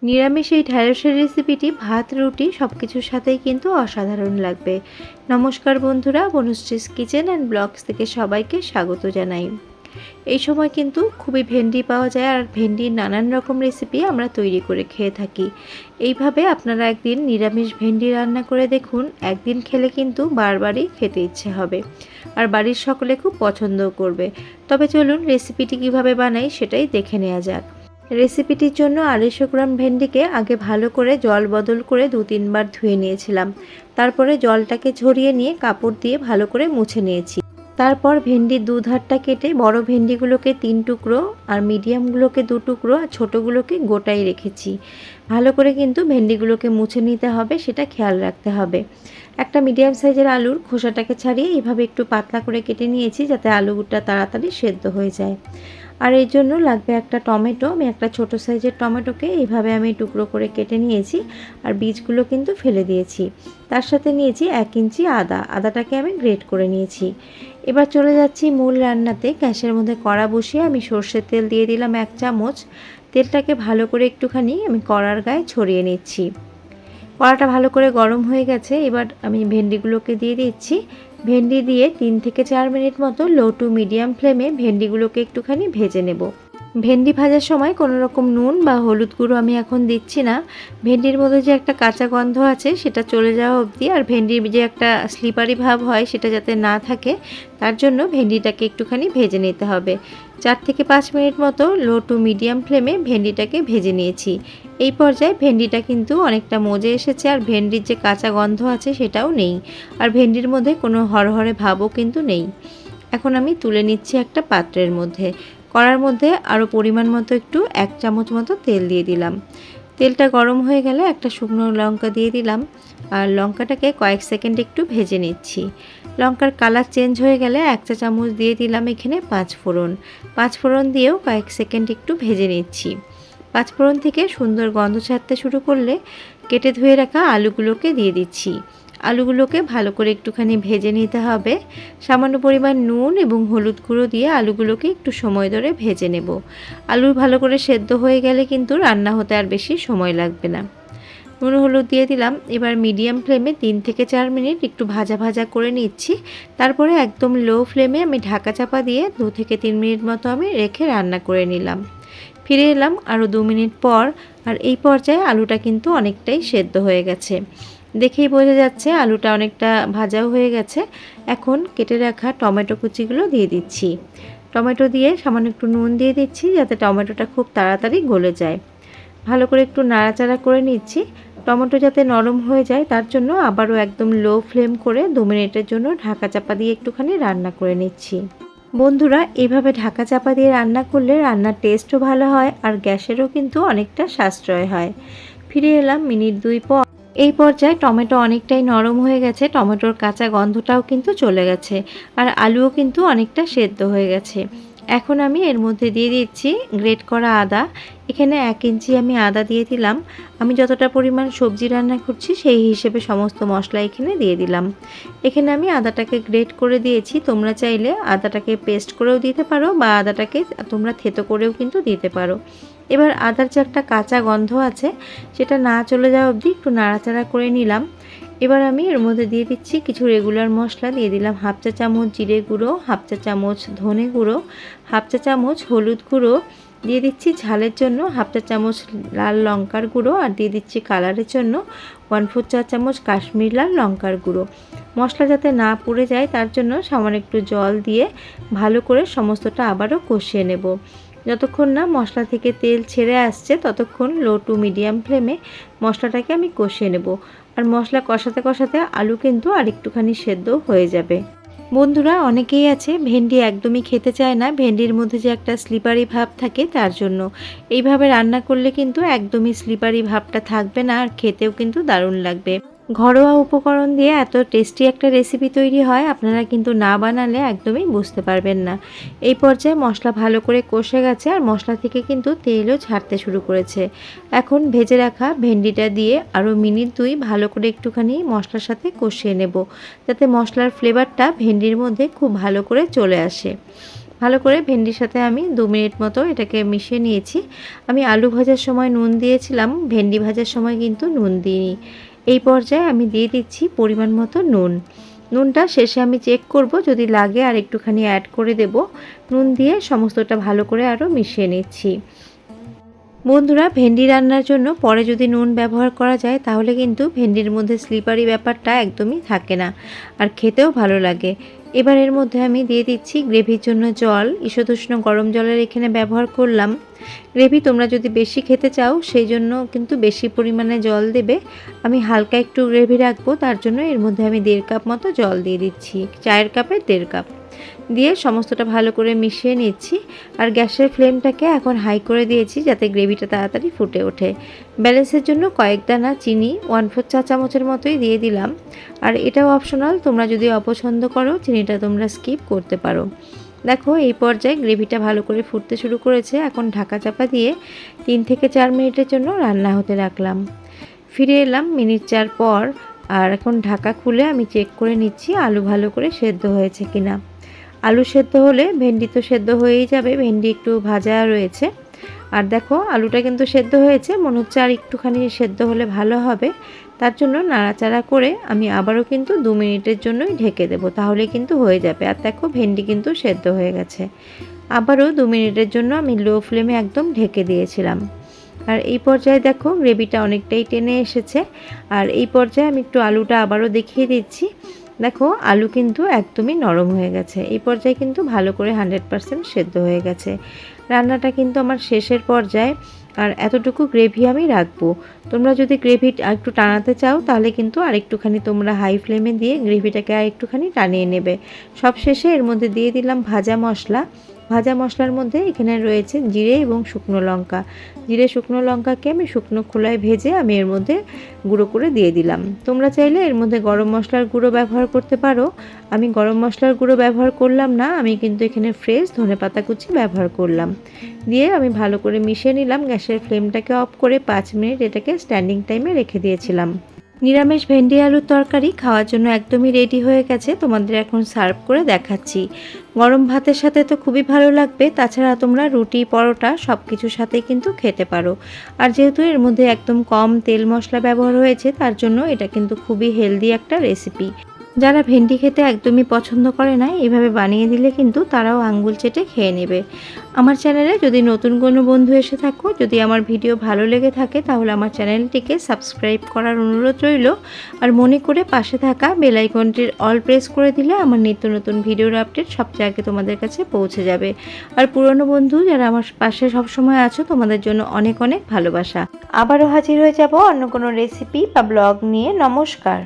নিরামিষ এই ঢ্যাঁড়সের রেসিপিটি ভাত রুটি সব কিছুর সাথেই কিন্তু অসাধারণ লাগবে। নমস্কার বন্ধুরা, বনুশ্রীস কিচেন অ্যান্ড ব্লগস থেকে সবাইকে স্বাগত জানাই। এই সময় কিন্তু খুবই ভেন্ডি পাওয়া যায়, আর ভেন্ডির নানান রকম রেসিপি আমরা তৈরি করে খেয়ে থাকি। এইভাবে আপনারা একদিন নিরামিষ ভেন্ডি রান্না করে দেখুন, একদিন খেলে কিন্তু বারবারই খেতে ইচ্ছে হবে, আর বাড়ির সকলে খুব পছন্দও করবে। তবে চলুন রেসিপিটি কিভাবে বানাই সেটাই দেখে নেওয়া যাক। রেসিপিটির জন্য 250 গ্রাম ভেন্ডিকে আগে ভালো করে জল বদল করে 2-3 বার ধুয়ে নিয়েছিলাম। তারপরে জলটাকে ঝরিয়ে নিয়ে কাপড় দিয়ে ভালো করে মুছে নিয়েছি। তারপর ভেন্ডির দুধারটা কেটে বড় ভেন্ডিগুলোকে 3 টুকরো, আর মিডিয়ামগুলোকে 2 টুকরো, আর ছোটোগুলোকে গোটাই রেখেছি। ভালো করে কিন্তু ভেন্ডিগুলোকে মুছে নিতে হবে, সেটা খেয়াল রাখতে হবে। একটা মিডিয়াম সাইজের আলুর খোসাটাকে ছাড়িয়ে এইভাবে একটু পাতলা করে কেটে নিয়েছি, যাতে আলুটা তাড়াতাড়ি সেদ্ধ হয়ে যায়। আর এর জন্য লাগবে একটা টমেটো। আমি একটা ছোট সাইজের টমেটোকে এইভাবে আমি টুকরো করে কেটে নিয়েছি, আর বীজগুলো কিন্তু ফেলে দিয়েছি। তার সাথে নিয়েছি 1 ইঞ্চি আদাটাকে আমি গ্রেট করে নিয়েছি। এবার চলে যাচ্ছি মূল রান্নাতে। গ্যাসের মধ্যে কড়া বসিয়ে আমি সর্ষের তেল দিয়ে দিলাম 1 চামচ। তেলটাকে ভালো করে একটুখানি আমি কড়ার গায়ে ছড়িয়ে নিচ্ছি। কড়াটা ভালো করে গরম হয়ে গেছে। এবার আমি ভেন্ডিগুলোকে দিয়ে দিচ্ছি। ভেন্ডি দিয়ে 3 থেকে 4 মিনিট মতো লো টু মিডিয়াম ফ্লেমে ভেন্ডিগুলোকে একটুখানি ভেজে নেব। ভেন্ডি ভাজার সময় কোনো রকম নুন বা হলুদ গুঁড়ো আমি এখন দিচ্ছি না। ভেন্ডির মধ্যে যে একটা কাঁচা গন্ধ আছে সেটা চলে যাওয়া অবধি, আর ভেন্ডির যে একটা স্লিপারি ভাব হয় সেটা যাতে না থাকে, তার জন্য ভেন্ডিটাকে একটুখানি ভেজে নিতে হবে। 4 থেকে 5 মিনিট মতো লো টু মিডিয়াম ফ্লেমে ভেন্ডিটাকে ভেজে নিয়েছি। এই পর্যায়ে ভেন্ডিটা কিন্তু অনেকটা মজে এসেছে, আর ভেন্ডির যে কাঁচা গন্ধ আছে সেটাও নেই, আর ভেন্ডির মধ্যে কোনো হরহরে ভাবও কিন্তু নেই। এখন আমি তুলে নিচ্ছি একটা পাত্রের মধ্যে। কড়ার মধ্যে আরও পরিমাণ মতো একটু 1 চামচ মতো তেল দিয়ে দিলাম। তেলটা গরম হয়ে গেলে একটা শুকনো লঙ্কা দিয়ে দিলাম, আর লঙ্কাটাকে কয়েক সেকেন্ড একটু ভেজে নিচ্ছি। লঙ্কার কালার চেঞ্জ হয়ে গেলে 1 চা চামচ দিয়ে দিলাম এখানে 5 ফোড়ন। 5 ফোড়ন দিয়েও কয়েক সেকেন্ড একটু ভেজে নিচ্ছি। 5 ফোড়ন থেকে সুন্দর গন্ধ ছাড়তে শুরু করলে কেটে ধুয়ে রাখা আলুগুলোকে দিয়ে দিচ্ছি। আলুগুলোকে ভালো করে একটুখানি ভেজে নিতে হবে। সামান্য পরিমাণ নুন এবং হলুদ গুঁড়ো দিয়ে আলুগুলোকে একটু সময় ধরে ভেজে নেব। আলু ভালো করে সেদ্ধ হয়ে গেলে কিন্তু রান্না হতে আর বেশি সময় লাগবে না। নুন হলুদ দিয়ে দিলাম। এবার মিডিয়াম ফ্লেমে 3 থেকে 4 মিনিট একটু ভাজা ভাজা করে নিচ্ছি। তারপরে একদম লো ফ্লেমে আমি ঢাকা চাপা দিয়ে 2 থেকে 3 মিনিট মতো আমি রেখে রান্না করে নিলাম। ফিরে এলাম আরও 2 মিনিট পর, আর এই পর্যায়ে আলুটা কিন্তু অনেকটাই সেদ্ধ হয়ে গেছে। দেখেই বোঝা যাচ্ছে আলুটা অনেকটা ভাজাও হয়ে গেছে। এখন কেটে রাখা টমেটো কুচিগুলো দিয়ে দিচ্ছি। টমেটো দিয়ে সামান্য একটু নুন দিয়ে দিচ্ছি, যাতে টমেটোটা খুব তাড়াতাড়ি গলে যায়। ভালো করে একটু নাড়াচাড়া করে নিচ্ছি। টমেটো যাতে নরম হয়ে যায় তার জন্য আবারও একদম লো ফ্লেম করে 2 মিনিটের জন্য ঢাকা চাপা দিয়ে একটুখানি রান্না করে নিচ্ছি। বন্ধুরা, এইভাবে ঢাকা চাপা দিয়ে রান্না করলে রান্নার টেস্টও ভালো হয়, আর গ্যাসেরও কিন্তু অনেকটা সাশ্রয় হয়। ফিরে এলাম মিনিট 2 পর। এই পর্যায়ে টমেটো অনেকটাই নরম হয়ে গেছে, টমেটোর কাঁচা গন্ধটাও কিন্তু চলে গেছে, আর আলুও কিন্তু অনেকটা সেদ্ধ হয়ে গেছে। এখন আমি এর মধ্যে দিয়ে দিচ্ছি গ্রেট করা আদা। এখানে 1 ইঞ্চি আমি আদা দিয়ে দিলাম। আমি যতটা পরিমাণ সবজি রান্না করছি সেই হিসেবে সমস্ত মশলা এখানে দিয়ে দিলাম। এখানে আমি আদাটাকে গ্রেট করে দিয়েছি। তোমরা চাইলে আদাটাকে পেস্ট করেও দিতে পারো, বা আদাটাকে তোমরা থেতো করেও কিন্তু দিতে পারো। এবার আদার যে একটা কাঁচা গন্ধ আছে সেটা না চলে যাওয়া অবধি একটু নাড়াচাড়া করে নিলাম। এবার আমি এর মধ্যে দিয়ে দিচ্ছি কিছু রেগুলার মশলা। দিয়ে দিলাম 1/2 চা চামচ জিরে গুঁড়ো, 1/2 চা চামচ ধনে গুঁড়ো, 1/2 চা চামচ হলুদ গুঁড়ো, দিয়ে দিচ্ছি ঝালের জন্য 1/2 চা চামচ লাল লঙ্কার গুঁড়ো, আর দিয়ে দিচ্ছি কালারের জন্য 1/4 চা চামচ কাশ্মীরি লাল লঙ্কার গুঁড়ো। মশলা যাতে না পুড়ে যায় তার জন্য সামান্য একটু জল দিয়ে ভালো করে সমস্তটা আবারও কষিয়ে নেব। যতক্ষণ না মশলা থেকে তেল ছেড়ে আসছে ততক্ষণ লো টু মিডিয়াম ফ্লেমে মশলাটাকে আমি কষিয়ে নেব। আর মশলা কষাতে কষাতে আলু কিন্তু আরেকটুখানি সেদ্ধ হয়ে যাবে। বন্ধুরা, অনেকেই আছে ভেন্ডি একদমই খেতে চায় না, ভেন্ডির মধ্যে যে একটা স্লিপারি ভাব থাকে তার জন্য। এইভাবে রান্না করলে কিন্তু একদমই স্লিপারি ভাবটা থাকবে না, আর খেতেও কিন্তু দারুণ লাগবে। ঘরোয়া উপকরণ দিয়ে এত টেস্টি একটা রেসিপি তৈরি হয়, আপনারা কিন্তু না বানালে একদমই বুঝতে পারবেন না। এই পর্যায়ে মশলা ভালো করে কষে গেছে, আর মশলা থেকে কিন্তু তেলও ছাড়তে শুরু করেছে। এখন ভেজে রাখা ভেন্ডিটা দিয়ে আরও মিনিট 2 ভালো করে একটুখানি মশলার সাথে কষিয়ে নেব, যাতে মশলার ফ্লেভারটা ভেন্ডির মধ্যে খুব ভালো করে চলে আসে। ভালো করে ভেন্ডির সাথে আমি 2 মিনিট মতো এটাকে মিশিয়ে নিয়েছি। আমি আলু ভাজার সময় নুন দিয়েছিলাম, ভেন্ডি ভাজার সময় কিন্তু নুন দিইনি। এই পর্যায়ে আমি দিয়ে দিচ্ছি পরিমাণ মতো নুন। নুনটা শেষে আমি চেক করব, যদি লাগে আর একটুখানি অ্যাড করে দেব। নুন দিয়ে সমস্তটা ভালো করে আরও মিশিয়ে নিচ্ছি। বন্ধুরা, ভেন্ডি রান্নার জন্য পরে যদি নুন ব্যবহার করা যায় তাহলে কিন্তু ভেন্ডির মধ্যে স্লিপারি ব্যাপারটা একদমই থাকে না, আর খেতেও ভালো লাগে। এবার এর মধ্যে আমি দিয়ে দিচ্ছি গ্রেভির জন্য জল। ঈষদুষ্ণ গরম জলের এখানে ব্যবহার করলাম। গ্রেভি তোমরা যদি বেশি খেতে চাও সেই জন্য কিন্তু বেশি পরিমাণে জল দেবে। আমি হালকা একটু গ্রেভি রাখবো, তার জন্য এর মধ্যে আমি 1.5 কাপ মতো জল দিয়ে দিচ্ছি। চায়ের কাপে 1.5 কাপ দিয়ে সমস্তটা ভালো করে মিশিয়ে নিচ্ছি। আর গ্যাসের ফ্লেমটাকে এখন হাই করে দিয়েছি যাতে গ্রেভিটা তাড়াতাড়ি ফুটে ওঠে। ব্যালেন্সের জন্য কয়েক দানা চিনি 1/4 চা চামচের মতোই দিয়ে দিলাম। আর এটাও অপশনাল, তোমরা যদি অপছন্দ করো চিনিটা তোমরা স্কিপ করতে পারো। দেখো এই পর্যায়ে গ্রেভিটা ভালো করে ফুটতে শুরু করেছে। এখন ঢাকা চাপা দিয়ে 3 থেকে 4 মিনিটের জন্য রান্না হতে রাখলাম। ফিরে এলাম মিনিট 4 পর। আর এখন ঢাকা খুলে আমি চেক করে নিচ্ছি আলু ভালো করে সেদ্ধ হয়েছে কিনা। আলু সেদ্ধ হলে ভেন্ডি তো সেদ্ধ হয়েই যাবে, ভেন্ডি একটু ভাজা রয়েছে। আর দেখো আলুটা কিন্তু সেদ্ধ হয়েছে, মনে হচ্ছে আর একটুখানি সেদ্ধ হলে ভালো হবে। তার জন্য নাড়াচাড়া করে আমি আবারও কিন্তু 2 মিনিটের জন্যই ঢেকে দেবো, তাহলে কিন্তু হয়ে যাবে। আর দেখো ভেন্ডি কিন্তু সেদ্ধ হয়ে গেছে। আবারও 2 মিনিটের জন্য আমি লো ফ্লেমে একদম ঢেকে দিয়েছিলাম। আর এই পর্যায়ে দেখো গ্রেভিটা অনেকটাই টেনে এসেছে। আর এই পর্যায়ে আমি একটু আলুটা আবারও দেখিয়ে দিচ্ছি। দেখো আলু কিন্তু একদমই নরম হয়ে গেছে। এই পর্যায়ে কিন্তু ভালো করে 100% সেদ্ধ হয়ে গেছে। রান্নাটা কিন্তু আমার শেষের পর্যায়ে। আর এতটুকু গ্রেভি আমি রাখবো। তোমরা যদি গ্রেভি একটু টানাতে চাও তাহলে কিন্তু আরেকটুখানি তোমরা হাই ফ্লেমে দিয়ে গ্রেভিটাকে আরেকটুখানি টানিয়ে নেবে। সব শেষে এর মধ্যে দিয়ে দিলাম ভাজা মশলা। ভাজা মশলার মধ্যে এখানে রয়েছে জিরে এবং শুকনো লঙ্কা। জিরে শুকনো লঙ্কাকে আমি শুকনো খোলায় ভেজে আমি এর মধ্যে গুঁড়ো করে দিয়ে দিলাম। তোমরা চাইলে এর মধ্যে গরম মশলার গুঁড়ো ব্যবহার করতে পারো। আমি গরম মশলার গুঁড়ো ব্যবহার করলাম না, আমি কিন্তু এখানে ফ্রেশ ধনেপাতা কুচি ব্যবহার করলাম। দিয়ে আমি ভালো করে মিশিয়ে নিলাম। গ্যাসের ফ্লেমটাকে অফ করে 5 মিনিট এটাকে স্ট্যান্ডিং টাইমে রেখে দিয়েছিলাম। নিরামিষ ভেন্ডি আলুর তরকারি খাওয়ার জন্য একদমই রেডি হয়ে গেছে। তোমাদের এখন সার্ভ করে দেখাচ্ছি। গরম ভাতের সাথে তো খুবই ভালো লাগবে, তাছাড়া তোমরা রুটি পরোটা সব কিছুর সাথেই কিন্তু খেতে পারো। আর যেহেতু এর মধ্যে একদম কম তেল মশলা ব্যবহার হয়েছে তার জন্য এটা কিন্তু খুবই হেলদি একটা রেসিপি। যারা ভেন্ডি খেতে একদমই পছন্দ করে না, এভাবে বানিয়ে দিলে কিন্তু তারাও আঙ্গুল চেটে খেয়ে নেবে। আমার চ্যানেলে যদি নতুন কোনো বন্ধু এসে থাকো, যদি আমার ভিডিও ভালো লেগে থাকে তাহলে আমার চ্যানেলটিকে সাবস্ক্রাইব করার অনুরোধ রইল। আর মনে করে পাশে থাকা বেল আইকনটির অল প্রেস করে দিলে আমার নিত্য নতুন ভিডিওর আপডেট সবচেয়ে আগে তোমাদের কাছে পৌঁছে যাবে। আর পুরনো বন্ধু যারা আমার পাশে সবসময় আছো, তোমাদের জন্য অনেক অনেক ভালোবাসা। আবারও হাজির হয়ে যাব অন্য কোনো রেসিপি বা ব্লগ নিয়ে। নমস্কার।